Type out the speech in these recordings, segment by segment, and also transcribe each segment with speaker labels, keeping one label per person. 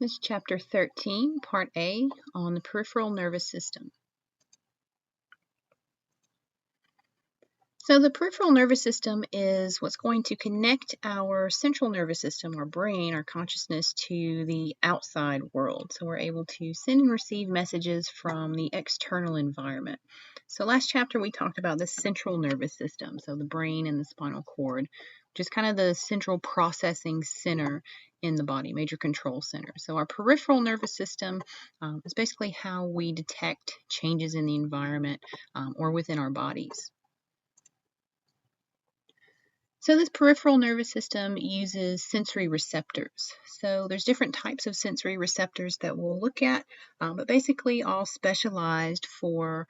Speaker 1: This is Chapter 13, Part A, on the peripheral nervous system. So the peripheral nervous system is what's going to connect our central nervous system, our brain, our consciousness, to the outside world. So we're able to send and receive messages from the external environment. So last chapter we talked about the central nervous system, so the brain and the spinal cord, which is kind of the central processing center in the body, major control center. So our peripheral nervous system is basically how we detect changes in the environment or within our bodies. So this peripheral nervous system uses sensory receptors. So there's different types of sensory receptors that we'll look at, but basically all specialized for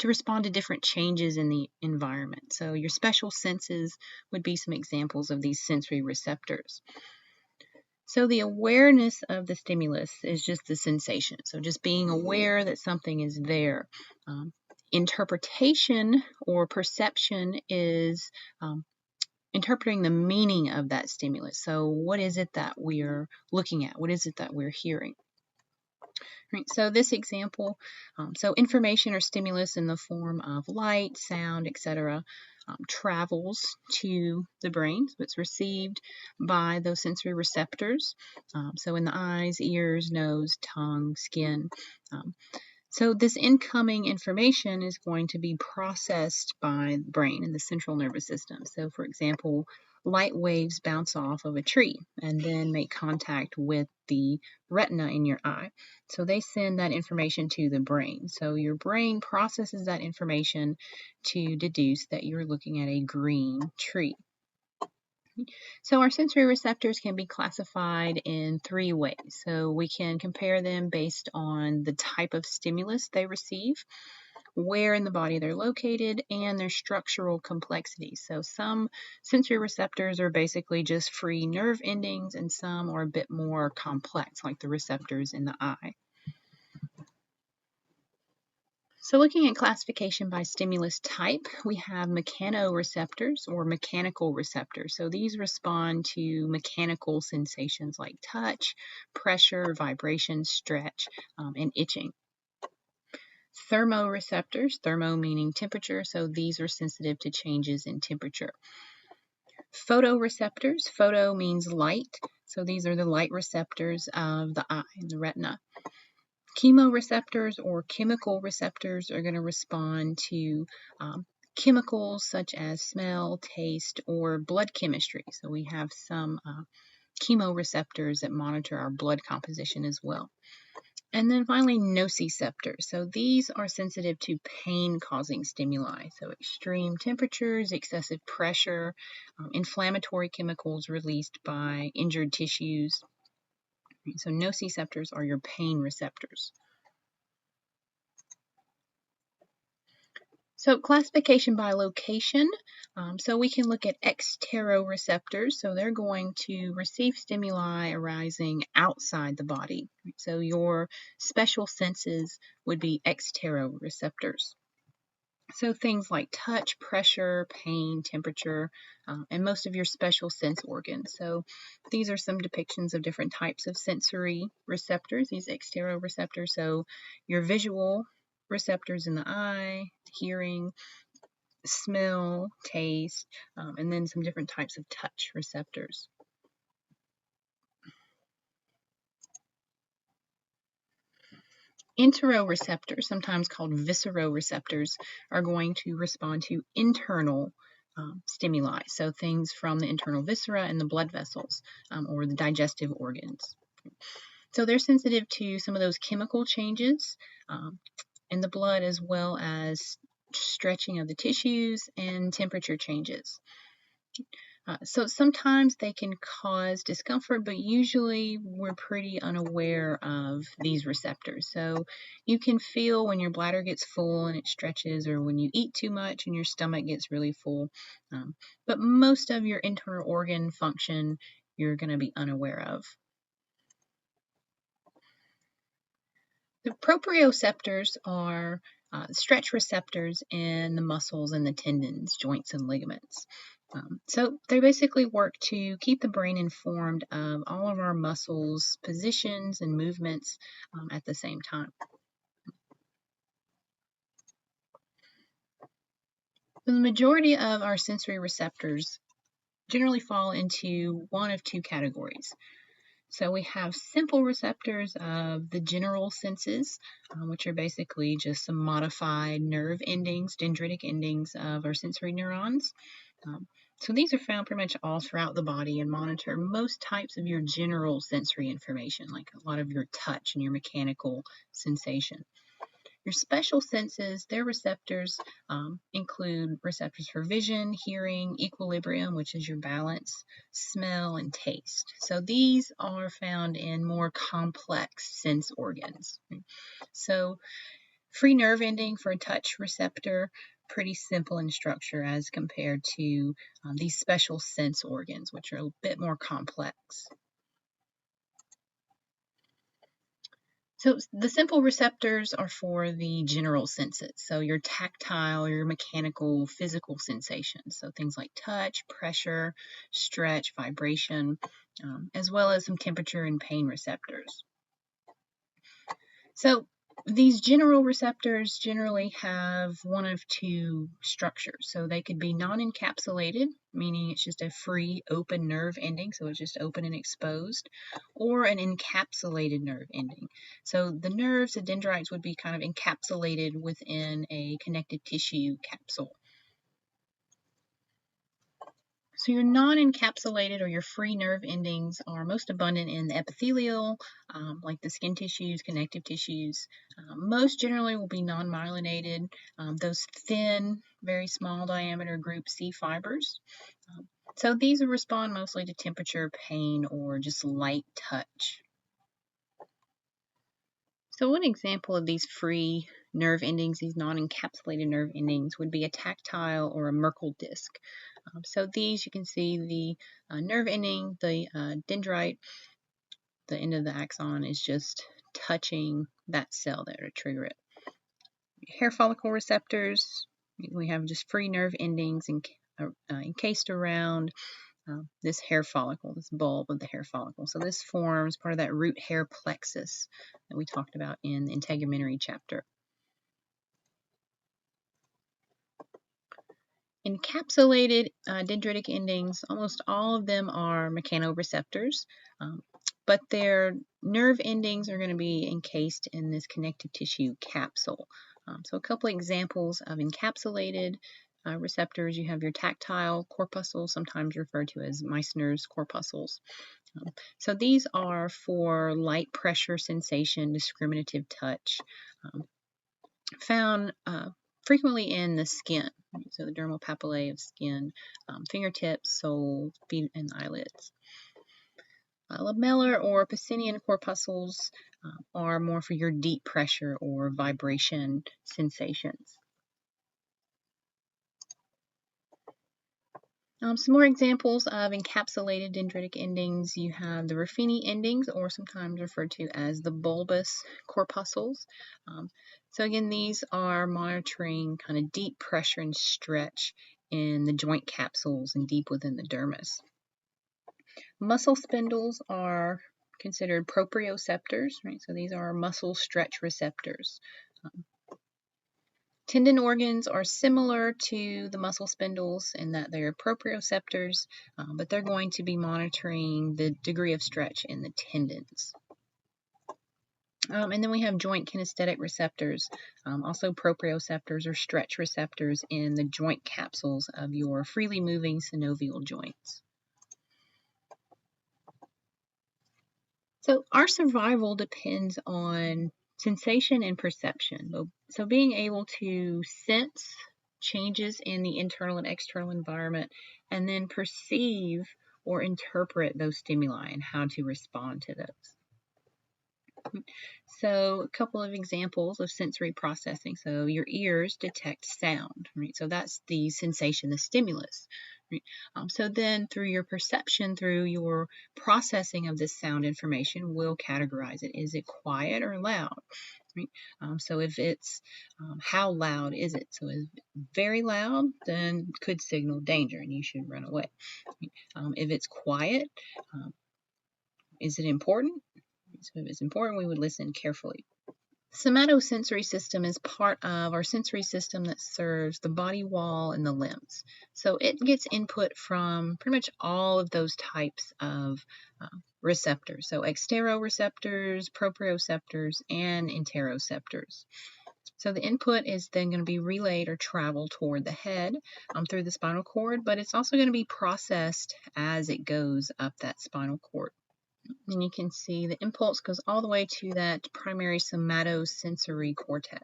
Speaker 1: to respond to different changes in the environment. So your special senses would be some examples of these sensory receptors. So the awareness of the stimulus is just the sensation. So just being aware that something is there. Interpretation or perception is interpreting the meaning of that stimulus. So what is it that we're looking at? What is it that we're hearing? Right, so this example, so information or stimulus in the form of light, sound, etc. Travels to the brain. So it's received by those sensory receptors. So in the eyes, ears, nose, tongue, skin. So this incoming information is going to be processed by the brain and the central nervous system. So for example, light waves bounce off of a tree and then make contact with the retina in your eye. So they send that information to the brain. So your brain processes that information to deduce that you're looking at a green tree. So our sensory receptors can be classified in three ways. So we can compare them based on the type of stimulus they receive, where in the body they're located, and their structural complexity. So some sensory receptors are basically just free nerve endings, and some are a bit more complex, like the receptors in the eye. So looking at classification by stimulus type, we have mechanoreceptors or mechanical receptors. So these respond to mechanical sensations like touch, pressure, vibration, stretch, and itching. Thermoreceptors, thermo meaning temperature, so these are sensitive to changes in temperature. Photoreceptors, photo means light, so these are the light receptors of the eye and the retina. Chemoreceptors or chemical receptors are going to respond to chemicals such as smell, taste, or blood chemistry. So we have some chemoreceptors that monitor our blood composition as well. And then finally, nociceptors. So these are sensitive to pain-causing stimuli. So extreme temperatures, excessive pressure, inflammatory chemicals released by injured tissues. So nociceptors are your pain receptors. So classification by location. So we can look at exteroreceptors. So they're going to receive stimuli arising outside the body. So your special senses would be exteroreceptors. So things like touch, pressure, pain, temperature, and most of your special sense organs. So these are some depictions of different types of sensory receptors, these exteroreceptors. So your visual receptors in the eye, hearing, smell, taste, and then some different types of touch receptors. Interoreceptors, sometimes called visceroreceptors, are going to respond to internal stimuli, so things from the internal viscera and the blood vessels or the digestive organs. So they're sensitive to some of those chemical changes in the blood as well as stretching of the tissues and temperature changes. So sometimes they can cause discomfort, but usually we're pretty unaware of these receptors. So you can feel when your bladder gets full and it stretches, or when you eat too much and your stomach gets really full. But most of your internal organ function you're going to be unaware of. The proprioceptors are stretch receptors in the muscles and the tendons, joints, and ligaments. So they basically work to keep the brain informed of all of our muscles, positions, and movements at the same time. The majority of our sensory receptors generally fall into one of two categories. So we have simple receptors of the general senses, which are basically just some modified nerve endings, dendritic endings of our sensory neurons. So these are found pretty much all throughout the body and monitor most types of your general sensory information, like a lot of your touch and your mechanical sensation. Your special senses, their receptors include receptors for vision, hearing, equilibrium, which is your balance, smell, and taste. So these are found in more complex sense organs. So free nerve ending for a touch receptor, pretty simple in structure as compared to these special sense organs, which are a bit more complex. So the simple receptors are for the general senses. So your tactile, your mechanical, physical sensations. So things like touch, pressure, stretch, vibration, as well as some temperature and pain receptors. So these general receptors generally have one of two structures. So they could be non-encapsulated, meaning it's just a free open nerve ending, so it's just open and exposed, or an encapsulated nerve ending. So the nerves, the dendrites, would be kind of encapsulated within a connective tissue capsule. So your non-encapsulated or your free nerve endings are most abundant in the epithelial, like the skin tissues, connective tissues. Most generally will be non-myelinated, those thin, very small diameter group C fibers. So these will respond mostly to temperature, pain, or just light touch. So one example of these free nerve endings, these non-encapsulated nerve endings, would be a tactile or a Merkel disc. So these, you can see the nerve ending, the dendrite, the end of the axon is just touching that cell there to trigger it. Hair follicle receptors, we have just free nerve endings encased around this hair follicle, this bulb of the hair follicle. So this forms part of that root hair plexus that we talked about in the integumentary chapter. Encapsulated dendritic endings, almost all of them are mechanoreceptors, but their nerve endings are going to be encased in this connective tissue capsule. So a couple of examples of encapsulated receptors, you have your tactile corpuscles, sometimes referred to as Meissner's corpuscles. So these are for light pressure sensation, discriminative touch, found frequently in the skin. So the dermal papillae of skin, fingertips, soles, feet, and eyelids. Lamellar or Pacinian corpuscles are more for your deep pressure or vibration sensations. Some more examples of encapsulated dendritic endings. You have the Ruffini endings, or sometimes referred to as the bulbous corpuscles. So again, these are monitoring kind of deep pressure and stretch in the joint capsules and deep within the dermis. Muscle spindles are considered proprioceptors, right? So these are muscle stretch receptors. Tendon organs are similar to the muscle spindles in that they're proprioceptors, but they're going to be monitoring the degree of stretch in the tendons. And then we have joint kinesthetic receptors, also proprioceptors or stretch receptors in the joint capsules of your freely moving synovial joints. So our survival depends on sensation and perception. So being able to sense changes in the internal and external environment and then perceive or interpret those stimuli and how to respond to those. So a couple of examples of sensory processing. So your ears detect sound, right? So that's the sensation, the stimulus. Right? So then through your perception, through your processing of this sound information, we'll categorize it. Is it quiet or loud? Right? So if it's how loud is it? So if it's very loud, then could signal danger and you should run away. Right? If it's quiet, um, is it important? So if it's important, we would listen carefully. Somatosensory system is part of our sensory system that serves the body wall and the limbs. So it gets input from pretty much all of those types of receptors. So exteroreceptors, proprioceptors, and interoceptors. So the input is then going to be relayed or travel toward the head through the spinal cord, but it's also going to be processed as it goes up that spinal cord. And you can see the impulse goes all the way to that primary somatosensory cortex.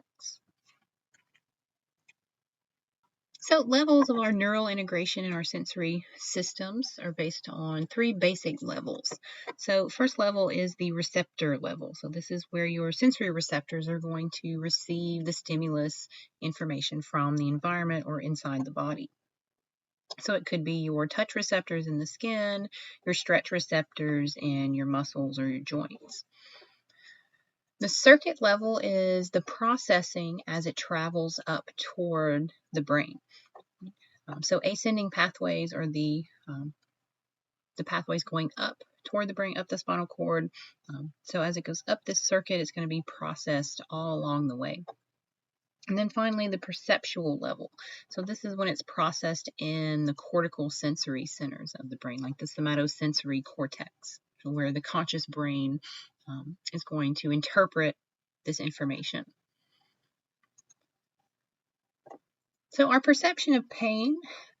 Speaker 1: So levels of our neural integration in our sensory systems are based on 3 basic levels. So first level is the receptor level. So this is where your sensory receptors are going to receive the stimulus information from the environment or inside the body. So it could be your touch receptors in the skin, your stretch receptors, and your muscles or your joints. The circuit level is the processing as it travels up toward the brain. So ascending pathways are the pathways going up toward the brain, up the spinal cord. So as it goes up this circuit, it's going to be processed all along the way. And then finally, the perceptual level. So this is when it's processed in the cortical sensory centers of the brain, like the somatosensory cortex, where the conscious brain is going to interpret this information. So our perception of pain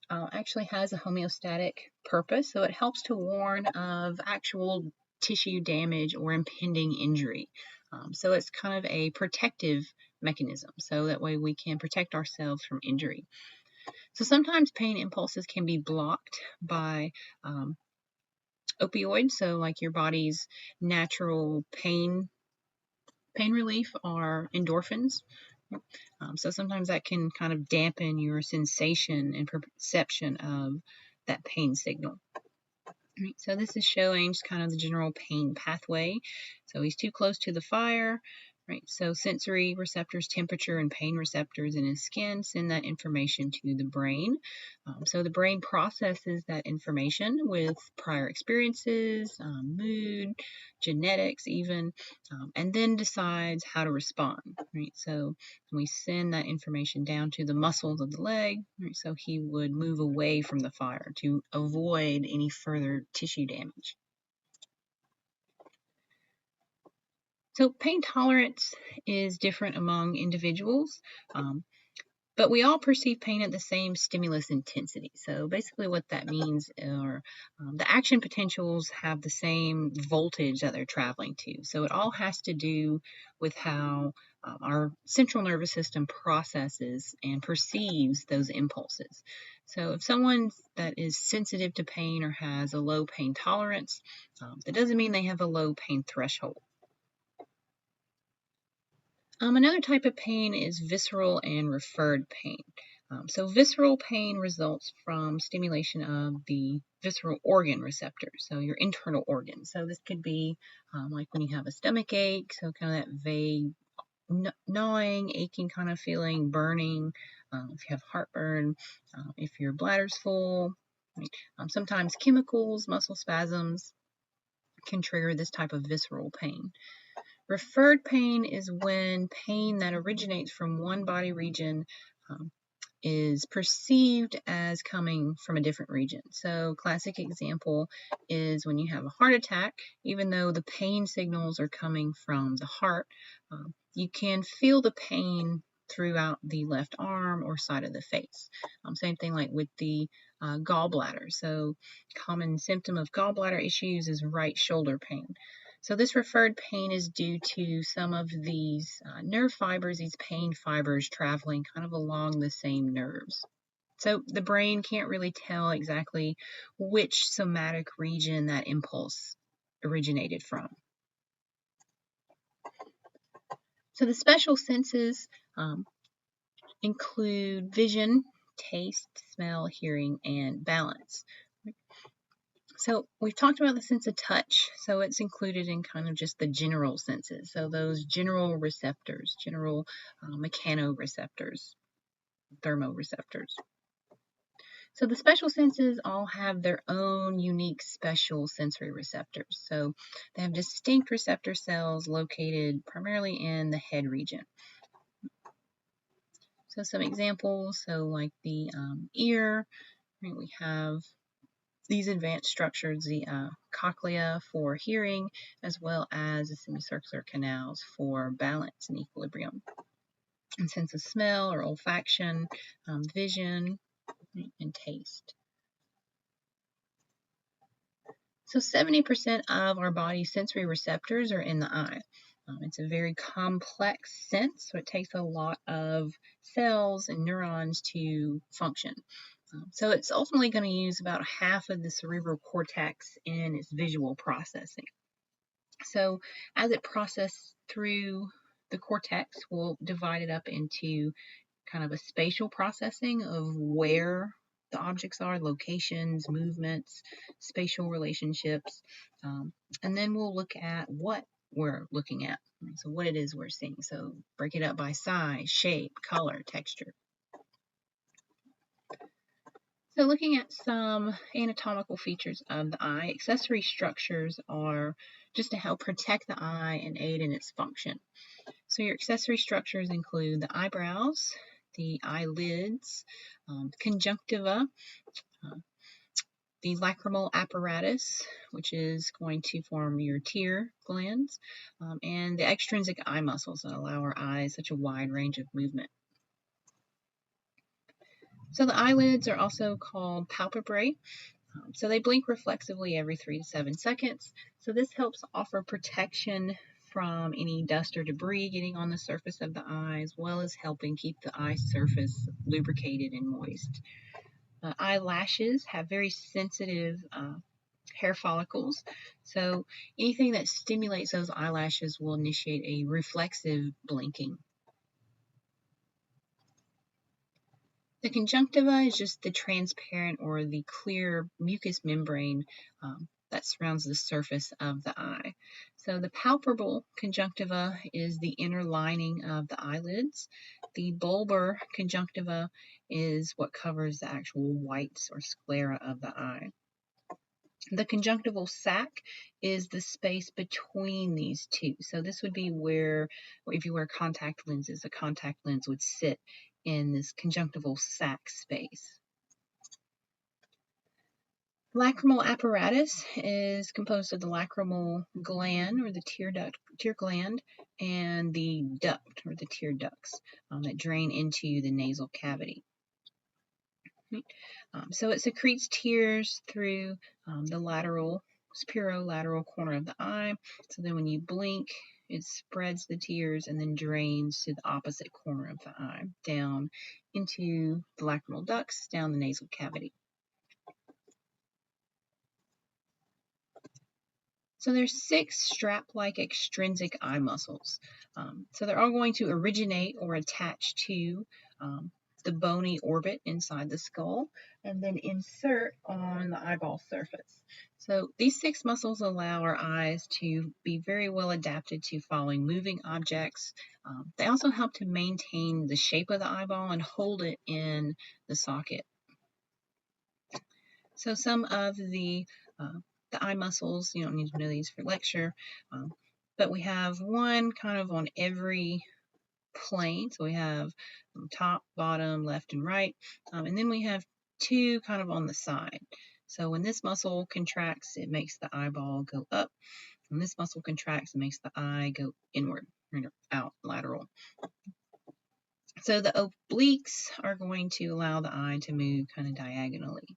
Speaker 1: actually has a homeostatic purpose. So it helps to warn of actual tissue damage or impending injury. So it's kind of a protective mechanism. So that way we can protect ourselves from injury. So sometimes pain impulses can be blocked by opioids. So like your body's natural pain relief are endorphins. So sometimes that can kind of dampen your sensation and perception of that pain signal. Right, so this is showing just kind of the general pain pathway. So he's too close to the fire. Right, so sensory receptors, temperature, and pain receptors in his skin send that information to the brain. So the brain processes that information with prior experiences, mood, genetics even, and then decides how to respond. Right, so we send that information down to the muscles of the leg. Right, so he would move away from the fire to avoid any further tissue damage. So pain tolerance is different among individuals, but we all perceive pain at the same stimulus intensity. So basically what that means are the action potentials have the same voltage that they're traveling to. So it all has to do with how our central nervous system processes and perceives those impulses. So if someone that is sensitive to pain or has a low pain tolerance, that doesn't mean they have a low pain threshold. Another type of pain is visceral and referred pain. So visceral pain results from stimulation of the visceral organ receptors, so your internal organs. So this could be like when you have a stomach ache, so kind of that vague gnawing, aching kind of feeling, burning, if you have heartburn, if your bladder's full. Right? Sometimes chemicals, muscle spasms can trigger this type of visceral pain. Referred pain is when pain that originates from one body region is perceived as coming from a different region. So classic example is when you have a heart attack, even though the pain signals are coming from the heart, you can feel the pain throughout the left arm or side of the face. Same thing like with the gallbladder. So common symptom of gallbladder issues is right shoulder pain. So this referred pain is due to some of these nerve fibers, these pain fibers traveling kind of along the same nerves. So the brain can't really tell exactly which somatic region that impulse originated from. So the special senses include vision, taste, smell, hearing, and balance. So we've talked about the sense of touch, so it's included in kind of just the general senses. So those general receptors, general mechanoreceptors, thermoreceptors. So the special senses all have their own unique special sensory receptors. So they have distinct receptor cells located primarily in the head region. So some examples, so like the ear, right, we have these advanced structures, the cochlea for hearing, as well as the semicircular canals for balance and equilibrium. And sense of smell or olfaction, vision, and taste. So 70% of our body's sensory receptors are in the eye. It's a very complex sense, so it takes a lot of cells and neurons to function. So it's ultimately going to use about half of the cerebral cortex in its visual processing. So as it processes through the cortex, we'll divide it up into kind of a spatial processing of where the objects are, locations, movements, spatial relationships, and then we'll look at what we're looking at. So what it is we're seeing. So break it up by size, shape, color, texture. So looking at some anatomical features of the eye, accessory structures are just to help protect the eye and aid in its function. So your accessory structures include the eyebrows, the eyelids, conjunctiva, the lacrimal apparatus, which is going to form your tear glands, and the extrinsic eye muscles that allow our eyes such a wide range of movement. So the eyelids are also called palpebrae. So they blink reflexively every 3 to 7 seconds. So this helps offer protection from any dust or debris getting on the surface of the eye, as well as helping keep the eye surface lubricated and moist. Eyelashes have very sensitive hair follicles, so anything that stimulates those eyelashes will initiate a reflexive blinking. The conjunctiva is just the transparent or the clear mucous membrane that surrounds the surface of the eye. So the palpable conjunctiva is the inner lining of the eyelids. The bulbar conjunctiva is what covers the actual whites or sclera of the eye. The conjunctival sac is the space between these two. So this would be where, if you wear contact lenses, a contact lens would sit in this conjunctival sac space. Lacrimal apparatus is composed of the lacrimal gland or the tear gland and the duct or the tear ducts that drain into the nasal cavity. So it secretes tears through the superolateral corner of the eye. So then when you blink, it spreads the tears and then drains to the opposite corner of the eye, down into the lacrimal ducts, down the nasal cavity. So there's 6 strap-like extrinsic eye muscles. So they're all going to originate or attach to the bony orbit inside the skull and then insert on the eyeball surface. So these 6 muscles allow our eyes to be very well adapted to following moving objects. They also help to maintain the shape of the eyeball and hold it in the socket. So some of the eye muscles, you don't need to know these for lecture, but we have one kind of on every plane. So we have top, bottom, left, and right, and then we have 2 kind of on the side. So when this muscle contracts, it makes the eyeball go up. When this muscle contracts, it makes the eye go inward, or out, lateral. So the obliques are going to allow the eye to move kind of diagonally.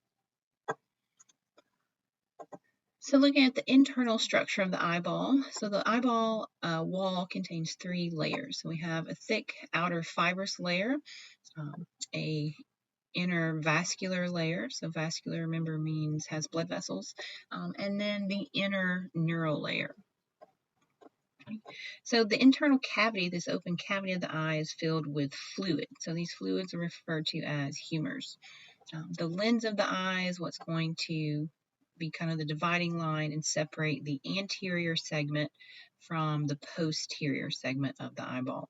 Speaker 1: So looking at the internal structure of the eyeball, so the eyeball wall contains 3 layers. So we have a thick outer fibrous layer, a inner vascular layer. So vascular, remember, means has blood vessels, and then the inner neural layer. So the internal cavity, this open cavity of the eye, is filled with fluid. So these fluids are referred to as humors. The lens of the eye is what's going to be kind of the dividing line and separate the anterior segment from the posterior segment of the eyeball.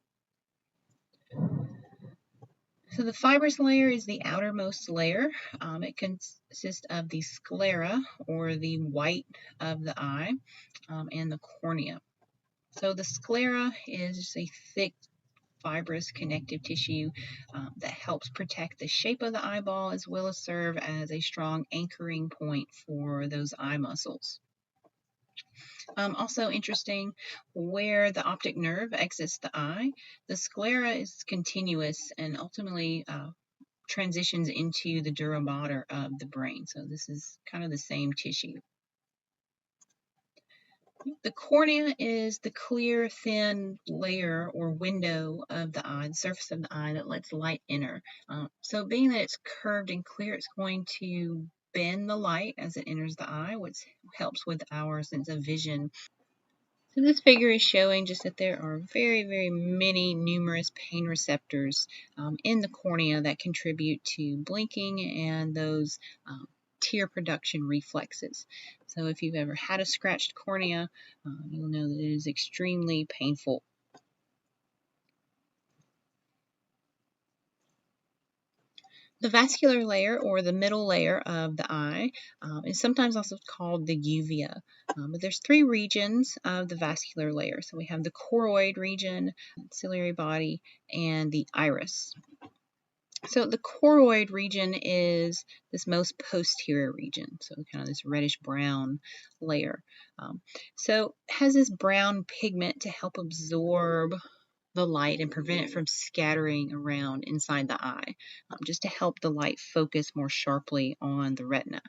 Speaker 1: So the fibrous layer is the outermost layer. It consists of the sclera, or the white of the eye, and the cornea. So the sclera is just a thick, fibrous connective tissue that helps protect the shape of the eyeball, as well as serve as a strong anchoring point for those eye muscles. Also interesting, where the optic nerve exits the eye, the sclera is continuous and ultimately transitions into the dura mater of the brain. So this is kind of the same tissue. The cornea is the clear, thin layer or window of the eye, the surface of the eye that lets light enter. So being that it's curved and clear, it's going to bend the light as it enters the eye, which helps with our sense of vision. So this figure is showing just that there are very, very many numerous pain receptors in the cornea that contribute to blinking and those tear production reflexes. So if you've ever had a scratched cornea, you'll know that it is extremely painful. The vascular layer, or the middle layer of the eye, is sometimes also called the uvea. But there's three regions of the vascular layer. So we have the choroid region, ciliary body, and the iris. So the choroid region is this most posterior region, so kind of this reddish-brown layer. So it has this brown pigment to help absorb the light and prevent it from scattering around inside the eye, just to help the light focus more sharply on the retina.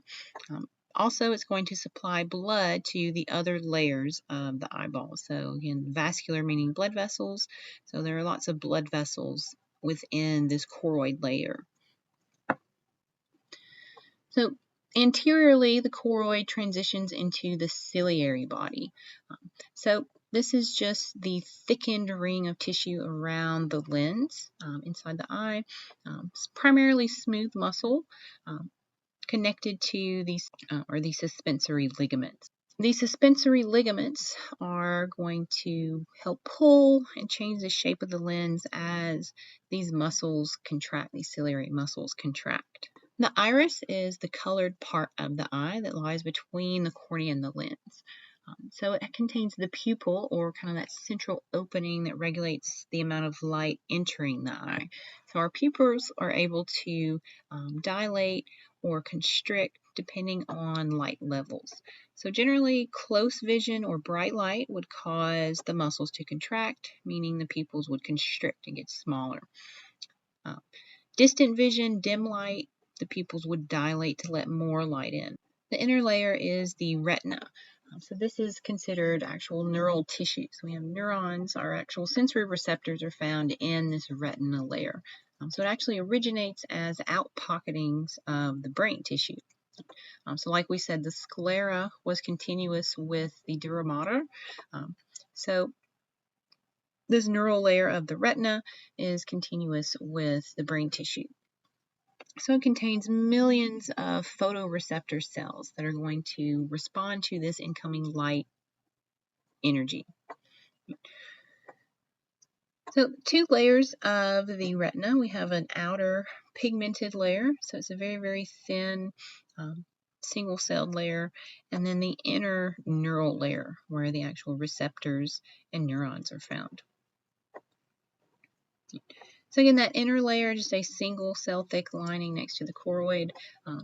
Speaker 1: Also, it's going to supply blood to the other layers of the eyeball. So again, vascular meaning blood vessels. So there are lots of blood vessels within this choroid layer. So anteriorly, the choroid transitions into the ciliary body. So this is just the thickened ring of tissue around the lens inside the eye. It's primarily smooth muscle connected to these the suspensory ligaments. These suspensory ligaments are going to help pull and change the shape of the lens as these muscles contract, these ciliary muscles contract. The iris is the colored part of the eye that lies between the cornea and the lens. So it contains the pupil, or kind of that central opening that regulates the amount of light entering the eye. So our pupils are able to dilate or constrict depending on light levels. So generally, close vision or bright light would cause the muscles to contract, meaning the pupils would constrict and get smaller. Distant vision, dim light, the pupils would dilate to let more light in. The inner layer is the retina. So this is considered actual neural tissue. So we have neurons, our actual sensory receptors are found in this retina layer. So it actually originates as outpocketings of the brain tissue. So like we said, the sclera was continuous with the dura mater. So this neural layer of the retina is continuous with the brain tissue. So it contains millions of photoreceptor cells that are going to respond to this incoming light energy. So two layers of the retina. We have an outer pigmented layer, so it's a very, very thin single-celled layer, and then the inner neural layer where the actual receptors and neurons are found. So again, that inner layer, just a single cell thick lining next to the choroid.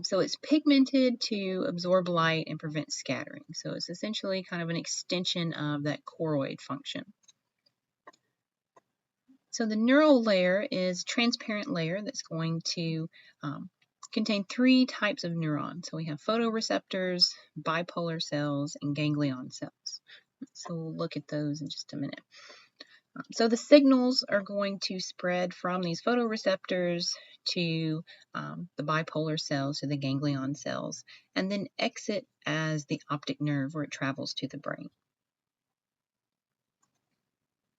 Speaker 1: So it's pigmented to absorb light and prevent scattering. So it's essentially kind of an extension of that choroid function. So the neural layer is a transparent layer that's going to contain three types of neurons. So we have photoreceptors, bipolar cells, and ganglion cells. So we'll look at those in just a minute. So the signals are going to spread from these photoreceptors to the bipolar cells, to the ganglion cells, and then exit as the optic nerve where it travels to the brain.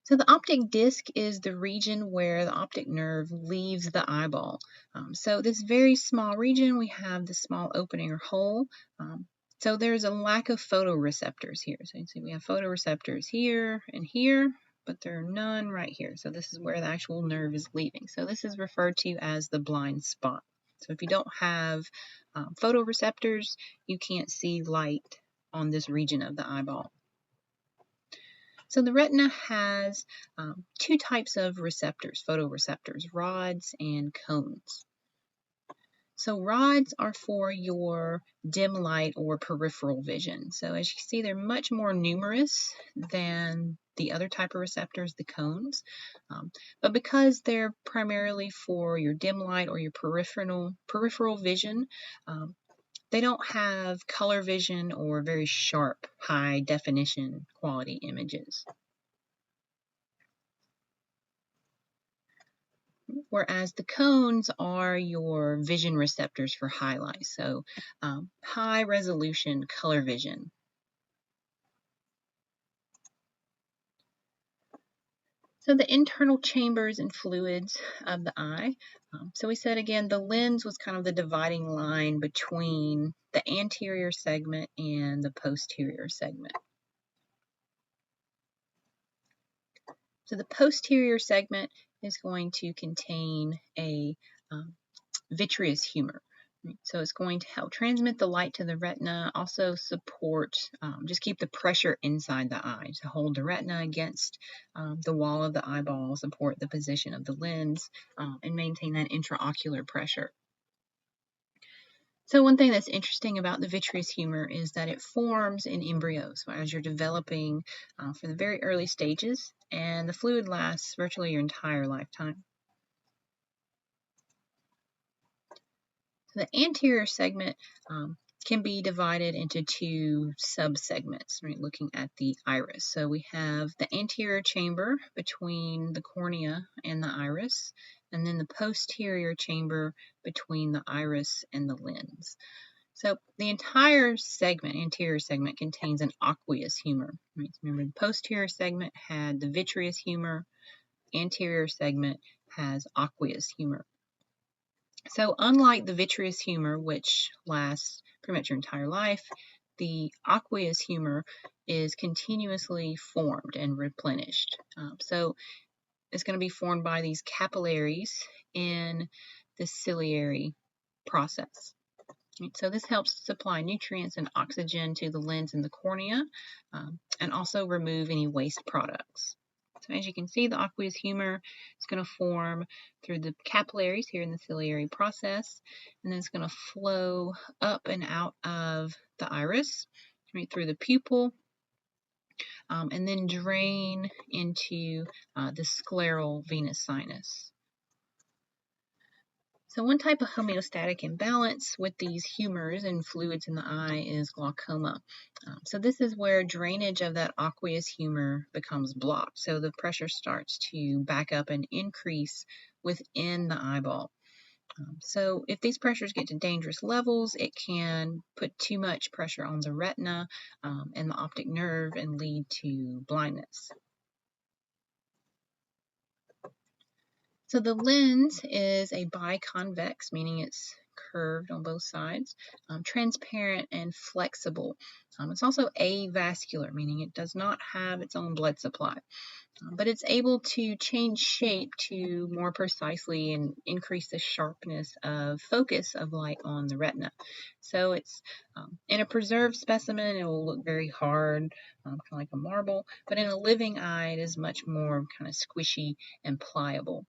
Speaker 1: So the optic disc is the region where the optic nerve leaves the eyeball. So this very small region, we have the small opening or hole. So there's a lack of photoreceptors here. So you can see we have photoreceptors here and here, but there are none right here. So this is where the actual nerve is leaving. So this is referred to as the blind spot. So if you don't have photoreceptors, you can't see light on this region of the eyeball. So the retina has two types of receptors, photoreceptors, rods and cones. So rods are for your dim light or peripheral vision. So as you can see, they're much more numerous than the other type of receptors, the cones. But because they're primarily for your dim light or your peripheral vision, they don't have color vision or very sharp, high definition quality images. Whereas the cones are your vision receptors for highlight, so high resolution color vision. So the internal chambers and fluids of the eye. So we said again, the lens was kind of the dividing line between the anterior segment and the posterior segment. So the posterior segment is going to contain a vitreous humor. So it's going to help transmit the light to the retina, also support, just keep the pressure inside the eye to hold the retina against the wall of the eyeball, support the position of the lens, and maintain that intraocular pressure. So one thing that's interesting about the vitreous humor is that it forms in embryos. So as you're developing for the very early stages, and the fluid lasts virtually your entire lifetime. So the anterior segment can be divided into two subsegments, right, looking at the iris. So we have the anterior chamber between the cornea and the iris, and then the posterior chamber between the iris and the lens. So the entire segment, anterior segment, contains an aqueous humor. Right? Remember, the posterior segment had the vitreous humor, anterior segment has aqueous humor. So unlike the vitreous humor, which lasts pretty much your entire life, the aqueous humor is continuously formed and replenished. So it's going to be formed by these capillaries in the ciliary process. So this helps supply nutrients and oxygen to the lens and the cornea, and also remove any waste products. So as you can see, the aqueous humor is going to form through the capillaries here in the ciliary process, and then it's going to flow up and out of the iris, right, through the pupil, and then drain into the scleral venous sinus. So one type of homeostatic imbalance with these humors and fluids in the eye is glaucoma. So this is where drainage of that aqueous humor becomes blocked. So the pressure starts to back up and increase within the eyeball. So if these pressures get to dangerous levels, it can put too much pressure on the retina and the optic nerve and lead to blindness. So the lens is a biconvex, meaning it's curved on both sides, transparent and flexible. It's also avascular, meaning it does not have its own blood supply, but it's able to change shape to more precisely and increase the sharpness of focus of light on the retina. So it's in a preserved specimen, it will look very hard, kind of like a marble, but in a living eye, it is much more kind of squishy and pliable.